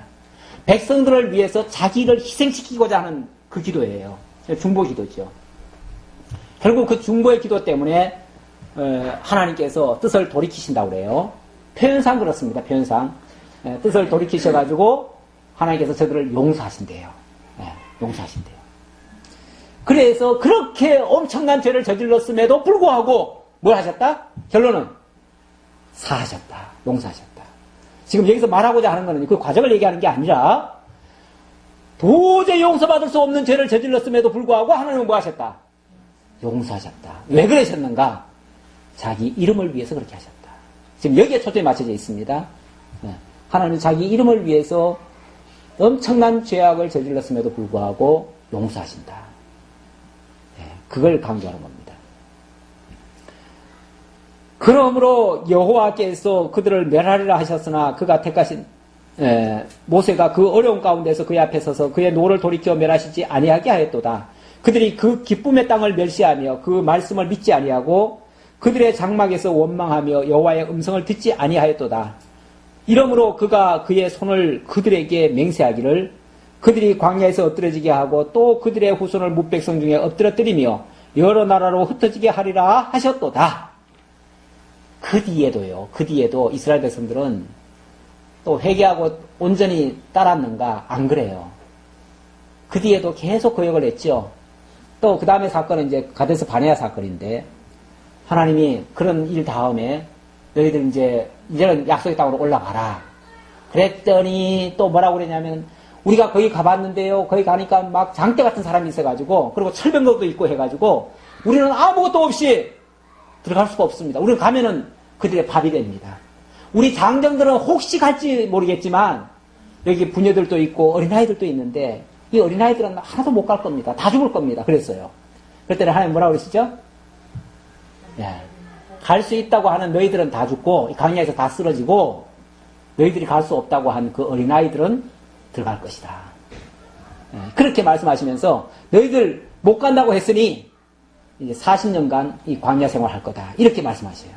백성들을 위해서 자기를 희생시키고자 하는 그 기도예요. 중보 기도죠. 결국 그 중보의 기도 때문에 하나님께서 뜻을 돌이키신다고 그래요. 표현상 그렇습니다. 표현상. 뜻을 돌이키셔가지고 하나님께서 저들을 용서하신대요. 용서하신대요. 그래서 그렇게 엄청난 죄를 저질렀음에도 불구하고 뭘 하셨다? 결론은 사하셨다. 용서하셨다. 지금 여기서 말하고자 하는 것은 그 과정을 얘기하는 게 아니라 도저히 용서받을 수 없는 죄를 저질렀음에도 불구하고 하나님은 뭐 하셨다? 용서하셨다. 왜 그러셨는가? 자기 이름을 위해서 그렇게 하셨다. 지금 여기에 초점이 맞춰져 있습니다. 하나님은 자기 이름을 위해서 엄청난 죄악을 저질렀음에도 불구하고 용서하신다. 그걸 강조하는 겁니다. 그러므로 여호와께서 그들을 멸하리라 하셨으나 그가 택하신 모세가 그 어려운 가운데서 그의 앞에 서서 그의 노를 돌이켜 멸하시지 아니하게 하였도다. 그들이 그 기쁨의 땅을 멸시하며 그 말씀을 믿지 아니하고 그들의 장막에서 원망하며 여호와의 음성을 듣지 아니하였도다. 이러므로 그가 그의 손을 그들에게 맹세하기를 그들이 광야에서 엎드러지게 하고 또 그들의 후손을 뭇백성 중에 엎드러뜨리며 여러 나라로 흩어지게 하리라 하셨도다. 그 뒤에도 이스라엘 백성들은 또 회개하고 온전히 따랐는가? 안 그래요. 그 뒤에도 계속 거역을 했죠. 또 그 다음에 사건은 이제 가데스 바네아 사건인데 하나님이 그런 일 다음에 너희들 이제는 약속의 땅으로 올라가라. 그랬더니 또 뭐라고 그랬냐면 우리가 거기 가봤는데요. 거기 가니까 막 장대 같은 사람이 있어가지고 그리고 철병거도 있고 해가지고 우리는 아무것도 없이 들어갈 수가 없습니다. 우리는 가면은 그들의 밥이 됩니다. 우리 장정들은 혹시 갈지 모르겠지만 여기 부녀들도 있고 어린아이들도 있는데 이 어린아이들은 하나도 못 갈 겁니다. 다 죽을 겁니다. 그랬어요. 그랬더니 하나님 뭐라고 그러시죠? 갈 수 있다고 하는 너희들은 다 죽고 강야에서 다 쓰러지고 너희들이 갈 수 없다고 한 그 어린아이들은 들어갈 것이다. 그렇게 말씀하시면서 너희들 못 간다고 했으니 이제 40년간 이 광야 생활할 거다. 이렇게 말씀하셔요.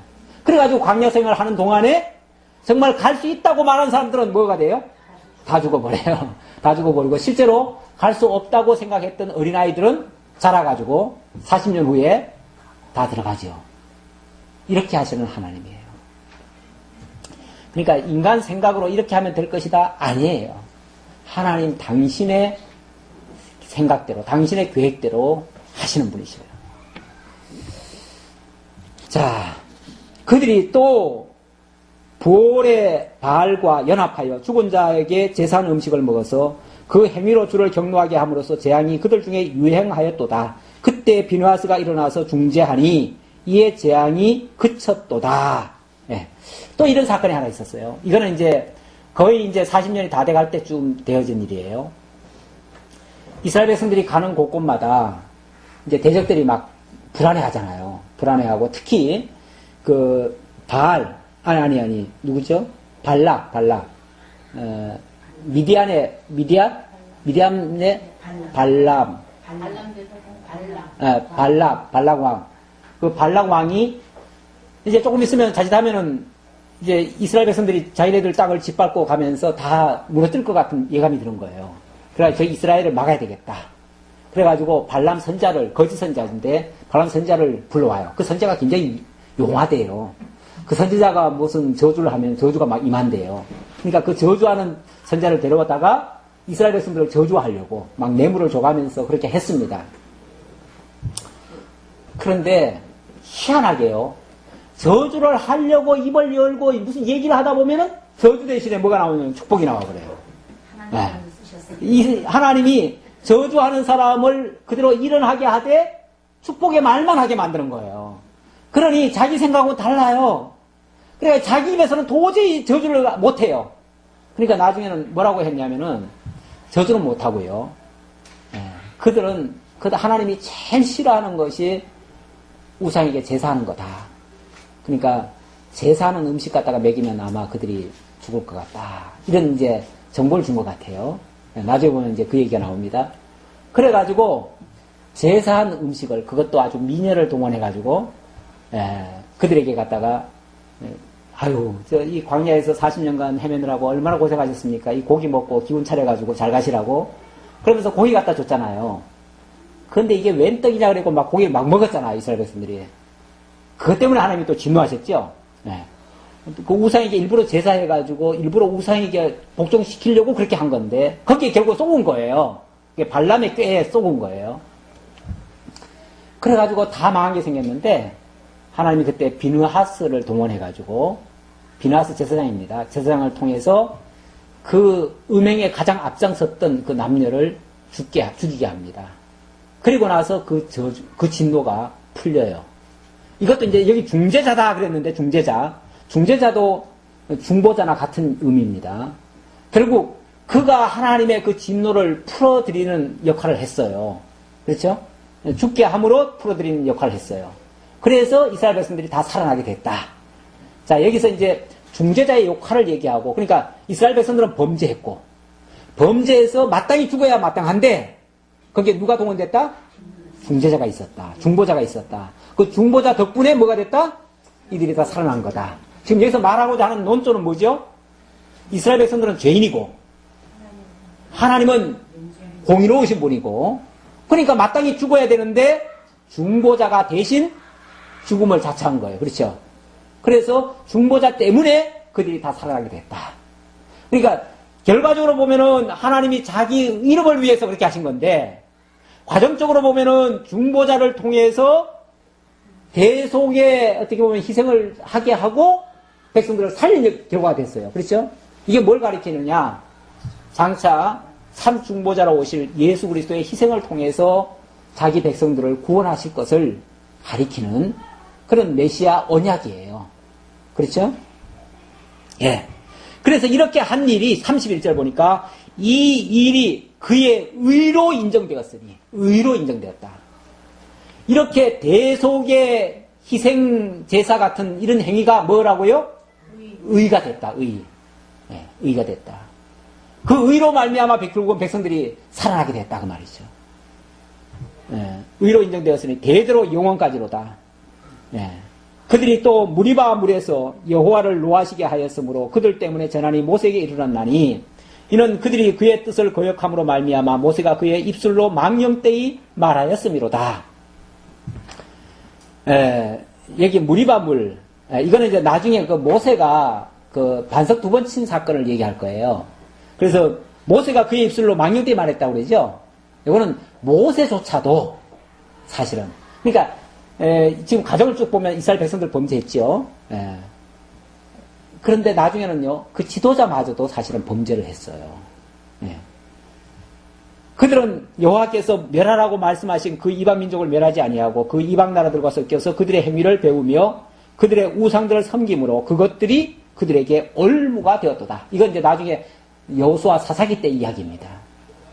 그래가지고 광야 생활을 하는 동안에 정말 갈 수 있다고 말하는 사람들은 뭐가 돼요? 다 죽어버려요. 다 죽어버리고 실제로 갈 수 없다고 생각했던 어린아이들은 자라가지고 40년 후에 다 들어가죠. 이렇게 하시는 하나님이에요. 그러니까 인간 생각으로 이렇게 하면 될 것이다? 아니에요. 하나님 당신의 생각대로, 당신의 계획대로 하시는 분이시래요. 자, 그들이 또 부올의 바알과 연합하여 죽은 자에게 제사한 음식을 먹어서 그 행위로 주를 경노하게 함으로써 재앙이 그들 중에 유행하였도다. 그때 비누하스가 일어나서 중재하니 이에 재앙이 그쳤도다. 예. 또 이런 사건이 하나 있었어요. 이거는 이제 거의 이제 40년이 다 돼갈 때쯤 되어진 일이에요. 이스라엘 백성들이 가는 곳곳마다 이제 대적들이 막 불안해 하잖아요. 불안해하고 특히 그 바알, 아니, 누구죠? 발락. 미디안의 발람. 발락 왕. 그 발락 왕이 이제 조금 있으면 자칫하면은 이제 이스라엘 백성들이 자기네들 땅을 짓밟고 가면서 다 무너질 것 같은 예감이 드는 거예요. 그래서 저 이스라엘을 막아야 되겠다. 그래가지고 발람 선자를, 거짓 선자인데 발람 선자를 불러와요. 그 선자가 굉장히 용하대요. 그 선지자가 무슨 저주를 하면 저주가 막 임한대요. 그러니까 그 저주하는 선자를 데려왔다가 이스라엘 백성들을 저주하려고 막 뇌물을 줘가면서 그렇게 했습니다. 그런데 희한하게요. 저주를 하려고 입을 열고 무슨 얘기를 하다 보면은 저주 대신에 뭐가 나오냐면 축복이 나와 그래요. 네. 하나님이 저주하는 사람을 그대로 일어나게 하되 축복의 말만 하게 만드는 거예요. 그러니 자기 생각하고 달라요. 그러니까 자기 입에서는 도저히 저주를 못해요. 그러니까 나중에는 뭐라고 했냐면은 저주는 못하고요. 그들은 하나님이 제일 싫어하는 것이 우상에게 제사하는 거다. 그러니까 제사하는 음식 갖다가 먹이면 아마 그들이 죽을 것 같다. 이런 이제 정보를 준 것 같아요. 나중에 보면 이제 그 얘기가 나옵니다. 그래가지고 제사한 음식을 그것도 아주 미녀를 동원해가지고 그들에게 갖다가 아유 이 광야에서 40년간 헤매느라고 얼마나 고생하셨습니까? 이 고기 먹고 기운 차려가지고 잘 가시라고 그러면서 고기 갖다 줬잖아요. 그런데 이게 웬 떡이냐 그러고 막 고기를 막 먹었잖아요. 이스라엘 백성들이. 그것 때문에 하나님이 또 진노하셨죠. 네. 그 우상에게 일부러 제사해가지고 일부러 우상에게 복종시키려고 그렇게 한 건데 거기에 결국 쏘은 거예요. 발람의 꾀에 쏘은 거예요. 그래가지고 다 망하게 생겼는데 하나님이 그때 비느하스를 동원해가지고 비느하스 제사장입니다. 제사장을 통해서 그 음행에 가장 앞장섰던 그 남녀를 죽이게 합니다. 그리고 나서 그 진노가 풀려요. 이것도 이제 여기 중재자다 그랬는데 중재자도 중보자나 같은 의미입니다. 결국 그가 하나님의 그 진노를 풀어드리는 역할을 했어요. 그렇죠? 죽게 함으로 풀어드리는 역할을 했어요. 그래서 이스라엘 백성들이 다 살아나게 됐다. 자, 여기서 이제 중재자의 역할을 얘기하고, 그러니까 이스라엘 백성들은 범죄했고, 범죄해서 마땅히 죽어야 마땅한데, 거기에 누가 동원됐다? 중재자가 있었다. 중보자가 있었다. 그 중보자 덕분에 뭐가 됐다? 이들이 다 살아난 거다. 지금 여기서 말하고자 하는 논조는 뭐죠? 이스라엘 백성들은 죄인이고, 하나님은 공의로우신 분이고, 그러니까 마땅히 죽어야 되는데, 중보자가 대신 죽음을 자처한 거예요. 그렇죠? 그래서 중보자 때문에 그들이 다 살아나게 됐다. 그러니까 결과적으로 보면은 하나님이 자기 이름을 위해서 그렇게 하신 건데 과정적으로 보면은 중보자를 통해서 대속에 어떻게 보면 희생을 하게 하고 백성들을 살리는 결과가 됐어요. 그렇죠? 이게 뭘 가리키느냐? 장차 참 중보자로 오실 예수 그리스도의 희생을 통해서 자기 백성들을 구원하실 것을 가리키는 그런 메시아 언약이에요. 그렇죠? 예. 그래서 이렇게 한 일이 31절 보니까 이 일이 그의 의로 인정되었으니 의로 인정되었다. 이렇게 대속의 희생 제사 같은 이런 행위가 뭐라고요? 의가 됐다. 예, 의가 됐다. 그 의로 말미암아 결국은 백성들이 살아나게 됐다 그 말이죠. 예, 의로 인정되었으니 대대로 영원까지로다. 예. 그들이 또 무리바 물에서 여호와를 노하시게 하였으므로 그들 때문에 재난이 모세에게 이르렀나니 이는 그들이 그의 뜻을 거역함으로 말미암아 모세가 그의 입술로 망령되이 말하였음이로다. 여기 무리바 물 이거는 이제 나중에 그 모세가 그 반석 2번 친 사건을 얘기할 거예요. 그래서 모세가 그의 입술로 망령되이 말했다고 그러죠. 이거는 모세조차도 사실은. 그러니까 지금 가정을 쭉 보면 이스라엘 백성들 범죄했죠. 그런데 나중에는요, 그 지도자마저도 사실은 범죄를 했어요. 그들은 여호와께서 멸하라고 말씀하신 그 이방 민족을 멸하지 아니하고 그 이방 나라들과 섞여서 그들의 행위를 배우며 그들의 우상들을 섬김으로 그것들이 그들에게 올무가 되었도다. 이건 이제 나중에 여호수아 사사기 때 이야기입니다.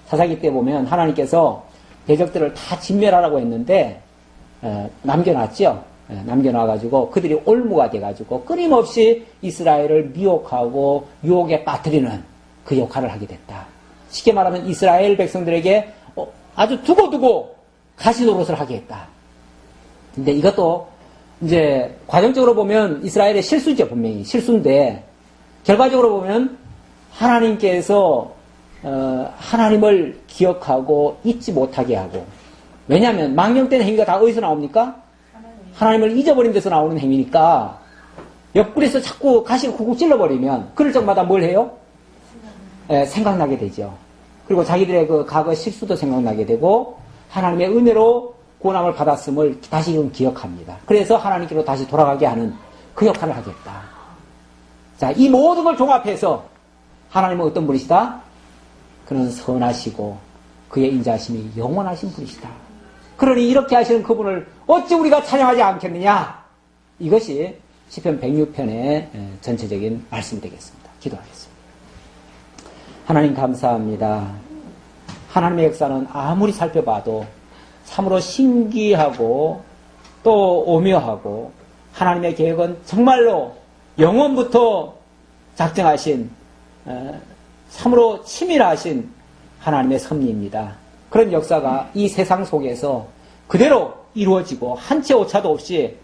사사기 때 보면 하나님께서 대적들을 다 진멸하라고 했는데 남겨놨죠. 남겨놔가지고 그들이 올무가 돼가지고 끊임없이 이스라엘을 미혹하고 유혹에 빠뜨리는 그 역할을 하게 됐다. 쉽게 말하면 이스라엘 백성들에게 아주 두고두고 가시노릇을 하게 했다. 근데 이것도 이제 과정적으로 보면 이스라엘의 실수죠. 분명히 실수인데 결과적으로 보면 하나님께서 하나님을 기억하고 잊지 못하게 하고, 왜냐하면 망령된 행위가 다 어디서 나옵니까? 하나님을 잊어버린 데서 나오는 행위니까 옆구리에서 자꾸 가시를 쿡쿡 찔러버리면 그럴 적마다 뭘 해요? 생각나게 되죠. 그리고 자기들의 그 과거 실수도 생각나게 되고 하나님의 은혜로 구원함을 받았음을 다시금 기억합니다. 그래서 하나님께로 다시 돌아가게 하는 그 역할을 하겠다. 자, 이 모든 걸 종합해서 하나님은 어떤 분이시다? 그는 선하시고 그의 인자하심이 영원하신 분이시다. 그러니 이렇게 하시는 그분을 어찌 우리가 찬양하지 않겠느냐? 이것이 시편 106편의 전체적인 말씀이 되겠습니다. 기도하겠습니다. 하나님 감사합니다. 하나님의 역사는 아무리 살펴봐도 참으로 신기하고 또 오묘하고 하나님의 계획은 정말로 영원부터 작정하신 참으로 치밀하신 하나님의 섭리입니다. 그런 역사가 이 세상 속에서 그대로 이루어지고 한 채 오차도 없이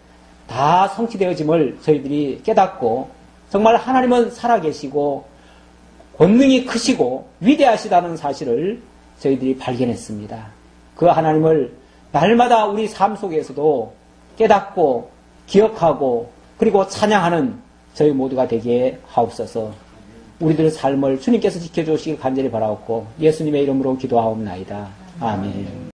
다 성취되어짐을 저희들이 깨닫고 정말 하나님은 살아계시고 권능이 크시고 위대하시다는 사실을 저희들이 발견했습니다. 그 하나님을 날마다 우리 삶 속에서도 깨닫고 기억하고 그리고 찬양하는 저희 모두가 되게 하옵소서. 우리들의 삶을 주님께서 지켜주시길 간절히 바라옵고 예수님의 이름으로 기도하옵나이다. 아멘.